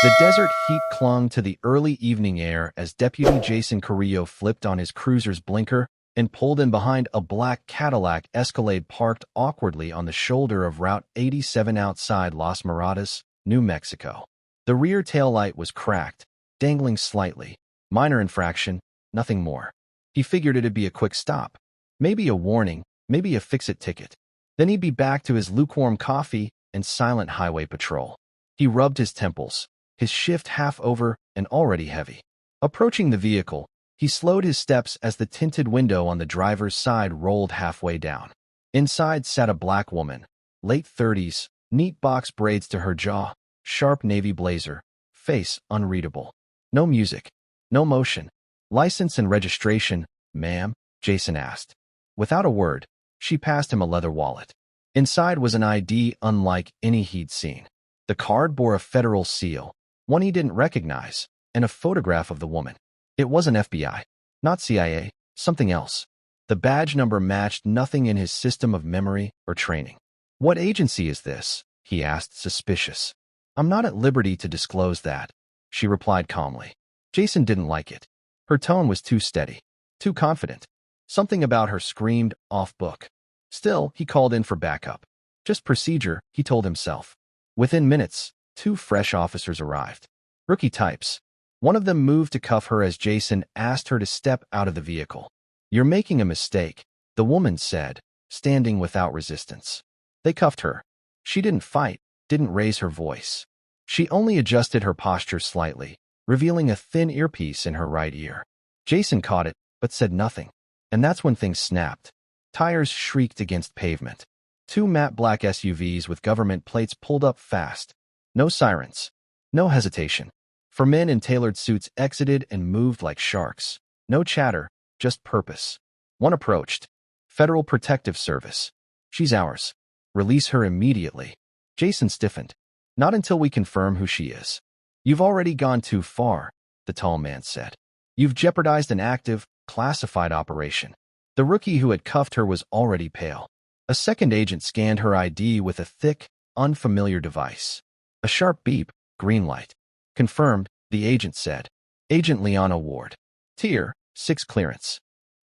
The desert heat clung to the early evening air as Deputy Jason Carrillo flipped on his cruiser's blinker and pulled in behind a black Cadillac Escalade parked awkwardly on the shoulder of Route 87 outside Las Moradas, New Mexico. The rear taillight was cracked, dangling slightly. Minor infraction, nothing more. He figured it'd be a quick stop. Maybe a warning, maybe a fix-it ticket. Then he'd be back to his lukewarm coffee and silent highway patrol. He rubbed his temples, his shift half over and already heavy. Approaching the vehicle, he slowed his steps as the tinted window on the driver's side rolled halfway down. Inside sat a black woman, late 30s, neat box braids to her jaw, sharp navy blazer, face unreadable. No music, no motion. License and registration, ma'am? Jason asked. Without a word, she passed him a leather wallet. Inside was an ID unlike any he'd seen. The card bore a federal seal, one he didn't recognize, and a photograph of the woman. It wasn't FBI, not CIA, something else. The badge number matched nothing in his system of memory or training. What agency is this? He asked, suspicious. I'm not at liberty to disclose that, she replied calmly. Jason didn't like it. Her tone was too steady, too confident. Something about her screamed off-book. Still, he called in for backup. Just procedure, he told himself. Within minutes, 2 fresh officers arrived. Rookie types. One of them moved to cuff her as Jason asked her to step out of the vehicle. You're making a mistake, the woman said, standing without resistance. They cuffed her. She didn't fight, didn't raise her voice. She only adjusted her posture slightly, revealing a thin earpiece in her right ear. Jason caught it, but said nothing. And that's when things snapped. Tires shrieked against pavement. 2 matte black SUVs with government plates pulled up fast. No sirens. No hesitation. 4 men in tailored suits exited and moved like sharks. No chatter, just purpose. One approached. Federal Protective Service. She's ours. Release her immediately. Jason stiffened. Not until we confirm who she is. You've already gone too far, the tall man said. You've jeopardized an active, classified operation. The rookie who had cuffed her was already pale. A second agent scanned her ID with a thick, unfamiliar device. A sharp beep, green light. Confirmed, the agent said. Agent Liana Ward. Tier 6 clearance.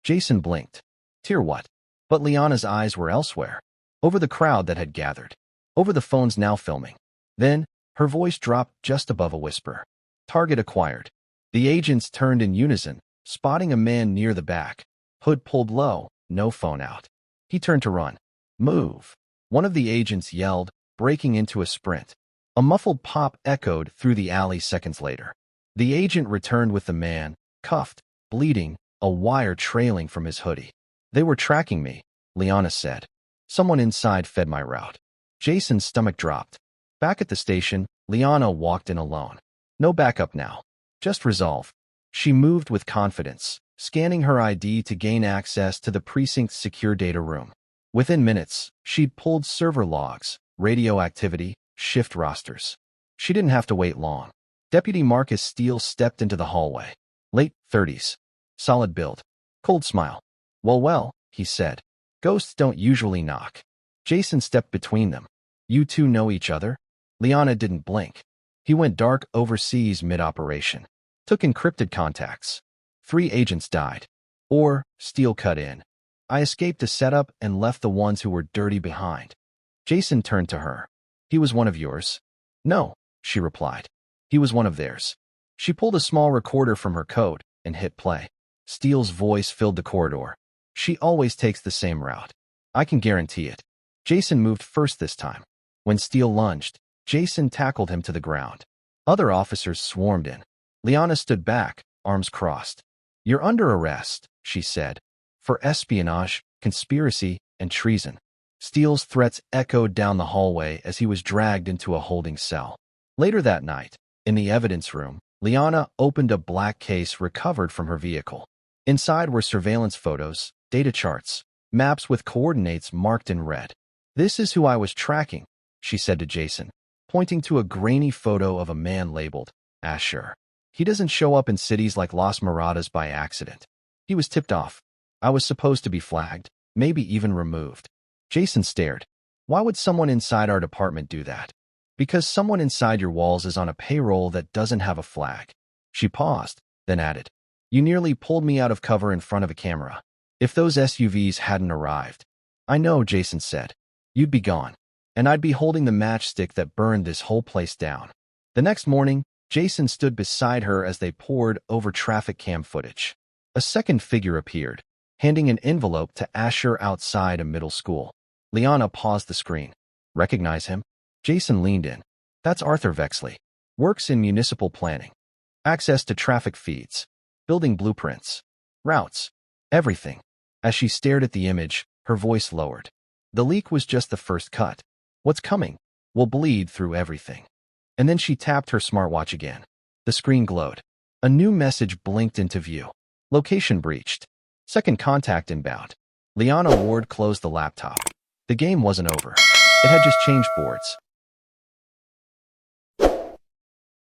Jason blinked. Tier what? But Liana's eyes were elsewhere. Over the crowd that had gathered. Over the phones now filming. Then, her voice dropped just above a whisper. Target acquired. The agents turned in unison, spotting a man near the back. Hood pulled low, no phone out. He turned to run. Move. One of the agents yelled, breaking into a sprint. A muffled pop echoed through the alley seconds later. The agent returned with the man, cuffed, bleeding, a wire trailing from his hoodie. They were tracking me, Liana said. Someone inside fed my route. Jason's stomach dropped. Back at the station, Liana walked in alone. No backup now. Just resolve. She moved with confidence, scanning her ID to gain access to the precinct's secure data room. Within minutes, she'd pulled server logs, radio activity, shift rosters. She didn't have to wait long. Deputy Marcus Steele stepped into the hallway. Late 30s. Solid build. Cold smile. Well, he said. Ghosts don't usually knock. Jason stepped between them. You two know each other? Liana didn't blink. He went dark overseas mid-operation. Took encrypted contacts. 3 agents died. Or, Steele cut in. I escaped a setup and left the ones who were dirty behind. Jason turned to her. He was one of yours? No, she replied. He was one of theirs. She pulled a small recorder from her coat and hit play. Steele's voice filled the corridor. She always takes the same route. I can guarantee it. Jason moved first this time. When Steele lunged, Jason tackled him to the ground. Other officers swarmed in. Liana stood back, arms crossed. You're under arrest, she said, for espionage, conspiracy, and treason. Steele's threats echoed down the hallway as he was dragged into a holding cell. Later that night, in the evidence room, Liana opened a black case recovered from her vehicle. Inside were surveillance photos, data charts, maps with coordinates marked in red. This is who I was tracking, she said to Jason, pointing to a grainy photo of a man labeled Asher. He doesn't show up in cities like Las Moradas by accident. He was tipped off. I was supposed to be flagged, maybe even removed. Jason stared. Why would someone inside our department do that? Because someone inside your walls is on a payroll that doesn't have a flag. She paused, then added, "You nearly pulled me out of cover in front of a camera. If those SUVs hadn't arrived." "I know," Jason said. "You'd be gone. And I'd be holding the matchstick that burned this whole place down." The next morning, Jason stood beside her as they pored over traffic cam footage. A second figure appeared, handing an envelope to Asher outside a middle school. Liana paused the screen. "Recognize him?" Jason leaned in. "That's Arthur Vexley. Works in municipal planning. Access to traffic feeds, building blueprints, routes, everything." As she stared at the image, her voice lowered. "The leak was just the first cut. What's coming will bleed through everything." And then she tapped her smartwatch again. The screen glowed. A new message blinked into view. "Location breached. Second contact inbound." Liana Ward closed the laptop. The game wasn't over. It had just changed boards.